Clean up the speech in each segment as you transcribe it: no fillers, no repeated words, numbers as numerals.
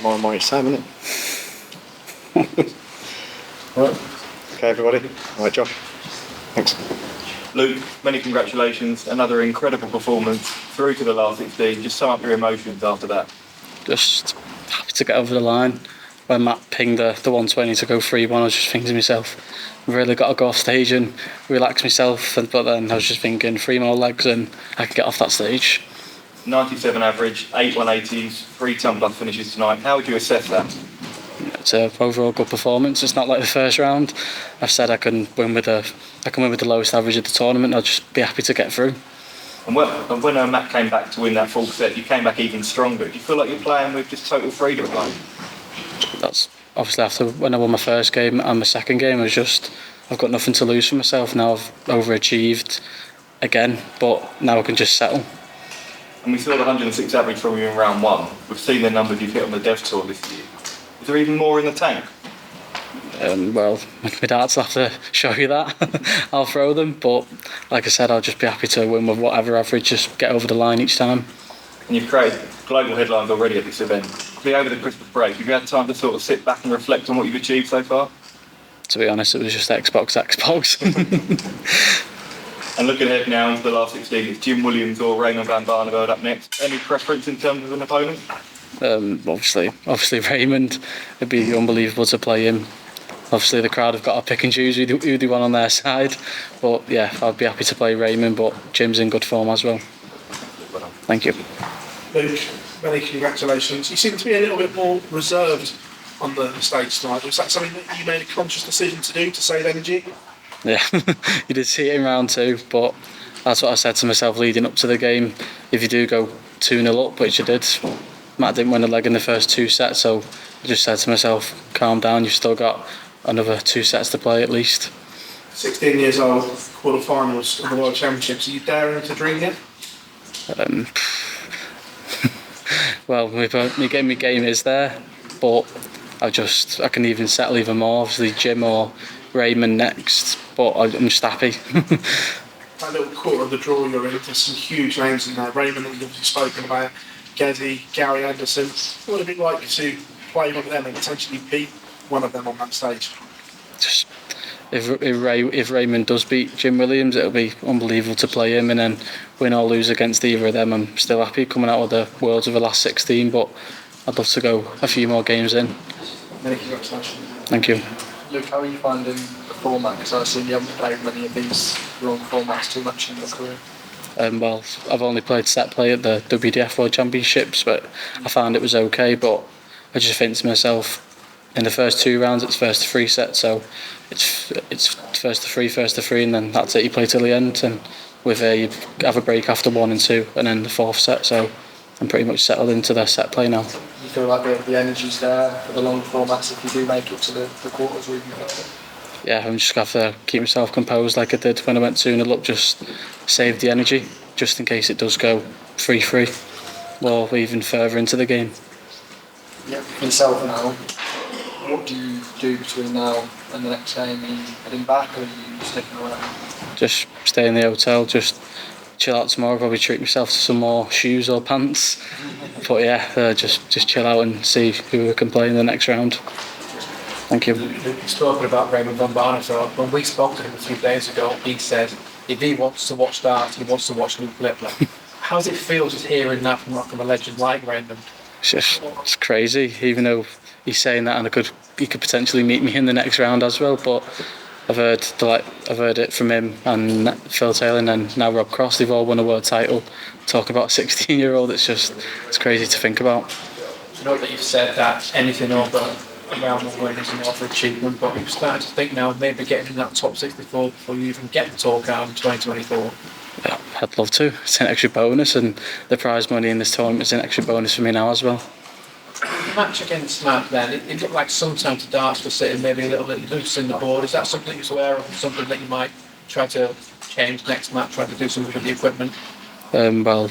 More and more each time, isn't it? Right. Okay, everybody. All right, Josh. Thanks. Luke, many congratulations. Another incredible performance through to the last 16. Just sum up your emotions after that. Just happy to get over the line. When Matt pinged the 120 to go 3-1, I was just thinking to myself, I've really got to go off stage and relax myself. But then I was just thinking, 3 more legs and I can get off that stage. 97 average, 8 180s, 3 ton plus finishes tonight. How would you assess that? It's an overall good performance. It's not like the first round. I've said I can win with the lowest average of the tournament. I'll just be happy to get through. And when Matt came back to win that full set, you came back even stronger. Do you feel like you're playing with just total freedom? That's obviously after when I won my first game and my second game. I've got nothing to lose for myself now. I've overachieved again, but now I can just settle. And we saw the 106 average from you in round 1. We've seen the numbers you've hit on the Dev Tour this year. Is there even more in the tank? Well, my darts will have to show you that. I'll throw them, but like I said, I'll just be happy to win with whatever average, just get over the line each time. And you've created global headlines already at this event. Over the Christmas break, have you had time to sort of sit back and reflect on what you've achieved so far? To be honest, it was just Xbox. And looking ahead now to the last 16, it's Jim Williams or Raymond van Barneveld up next. Any preference in terms of an opponent? Obviously Raymond. It'd be unbelievable to play him. Obviously the crowd have got to pick and choose who they want on their side. But yeah, I'd be happy to play Raymond, but Jim's in good form as well. Thank you. Luke, many congratulations. You seem to be a little bit more reserved on the stage tonight. Was that something that you made a conscious decision to do to save energy? Yeah, you did see it in round 2, but that's what I said to myself leading up to the game. If you do go 2-0 up, which I did, Matt didn't win a leg in the first 2 sets, so I just said to myself, calm down, you've still got another 2 sets to play at least. 16 years old, quarterfinals of the World Championships. Are you daring to dream yet? Well, my game is there, but I can even settle even more. Obviously, Jim or Raymond next, but I'm just happy. That little quarter of the draw you're in, there's some huge names in there. Raymond, that you've obviously spoken about, Gezi, Gary Anderson. What would it be like to play one of them and potentially beat one of them on that stage? Just if Raymond does beat Jim Williams, it'll be unbelievable to play him, and then win or lose against either of them. I'm still happy coming out of the Worlds of the last 16, but I'd love to go a few more games in. Many congratulations. Thank you. Luke, how are you finding the format? Because I assume you haven't played many of these wrong formats too much in your career. Well, I've only played set play at the WDF World Championships, but I found it was okay. But I just think to myself, in the first 2 rounds, it's first to 3 sets, so it's first to 3, and then that's it. You play till the end, and with you have a break after 1 and 2, and then the 4th set. So I'm pretty much settled into the set play now. You feel like the energy's there for the long formats if you do make it to the quarters or even further? Yeah, I'm just going to have to keep myself composed like I did when I went 2-0 up, just save the energy, just in case it does go 3-3 or even further into the game. Yeah, for yourself now, what do you do between now and the next game? Are you heading back or are you sticking around? Just stay in the hotel, just chill out tomorrow, probably treat myself to some more shoes or pants. But yeah, just chill out and see who we can play in the next round. Thank you. He's talking about Raymond van Barneveld. When we spoke to him a few days ago, he said if he wants to watch darts, he wants to watch Luke Littler. How does it feel just hearing that from a legend like Raymond? It's crazy, even though he's saying that, and he could potentially meet me in the next round as well. But I've heard it from him and Phil Taylor and now Rob Cross. They've all won a world title. Talk about a 16-year-old. It's crazy to think about. I know that you've said that anything over around the win is an overachievement, but we're starting to think now of maybe getting in that top 64 before you even get the tour card in 2024. Yeah, I'd love to. It's an extra bonus, and the prize money in this tournament is an extra bonus for me now as well. The match against Matt then, it looked like sometimes the darts were sitting maybe a little bit loose in the board. Is that something you're aware of, something that you might try to change next match, try to do something with the equipment? Well,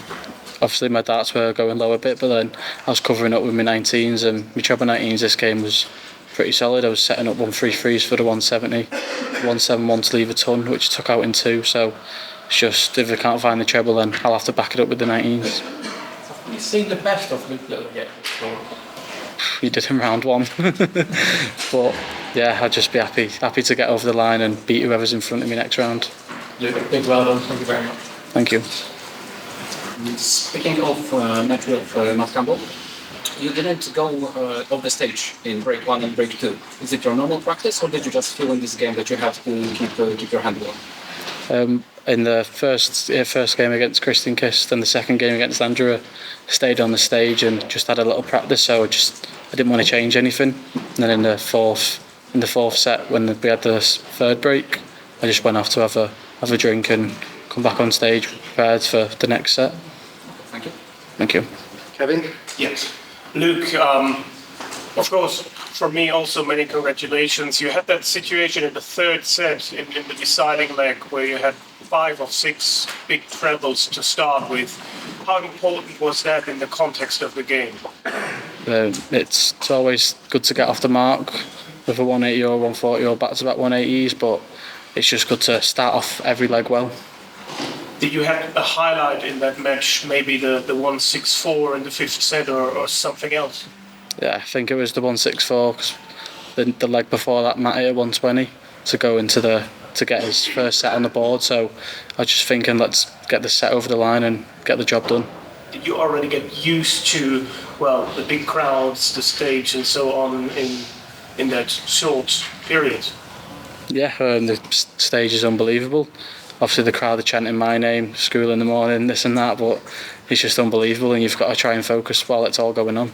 obviously my darts were going low a bit, but then I was covering up with my 19s, and my treble 19s this game was pretty solid. I was setting up 1-3-3s for the 170, 171 to leave a ton, which took out in 2, so it's just if I can't find the treble, then I'll have to back it up with the 19s. You've seen the best of Luke Little yet? you did in round one. But yeah, I'd just be happy to get over the line and beat whoever's in front of me next round. Big well done. Thank you very much. Thank you. Speaking of match with Matt Campbell, you didn't go off the stage in break 1 and break 2. Is it your normal practice, or did you just feel in this game that you have to keep your hand warm? In the first game against Christian Kist and the second game against Andrew, I stayed on the stage and just had a little practice, so I didn't want to change anything. And then in the fourth set, when we had the third break, I just went off to have a drink and come back on stage prepared for the next set. Thank you. Thank you. Kevin? Yes. Luke, of course, for me also many congratulations. You had that situation in the third set in the deciding leg where you had 5 of 6 big trebles to start with. How important was that in the context of the game? It's always good to get off the mark with a 180 or 140 or back-to-back 180s, but it's just good to start off every leg well. Did you have a highlight in that match, maybe the 164 in the 5th set or something else? Yeah, I think it was the 164, because the leg before that Matt hit 120 to go into to get his first set on the board, so I was just thinking, let's get the set over the line and get the job done. Did you already get used to, well, the big crowds, the stage and so on in that short period? Yeah, the stage is unbelievable. Obviously the crowd are chanting my name, school in the morning, this and that, but it's just unbelievable, and you've got to try and focus while it's all going on.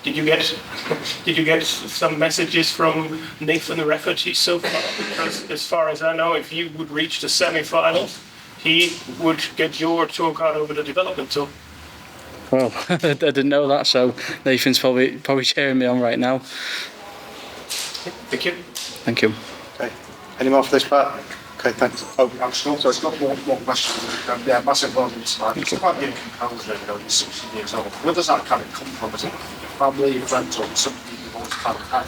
Did you get some messages from Nathan the referee so far? Because as far as I know, if you would reach the semi-finals, he would get your tour card over the development tour. Well, I didn't know that, so Nathan's probably cheering me on right now. Thank you. Thank you. Okay. Any more for this part? Okay, thanks. Oh, I'm sure. So it's not one question. Yeah, massive well done tonight. It's quite being composer, you're 16 years old. Where does that kind of come from? Is it family, friends, or something you've always kind of had?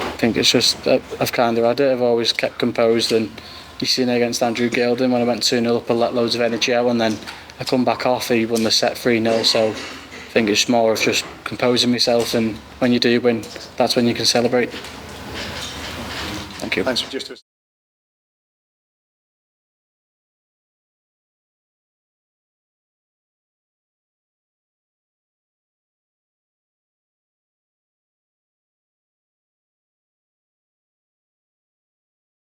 I think it's just I've kind of had it. I've always kept composed, and you seen it against Andrew Gilding when I went 2-0 up and let loads of energy out, and then I come back off. He won the set 3-0, so I think it's more of just composing myself, and when you do win, that's when you can celebrate. Thank you. thanks for just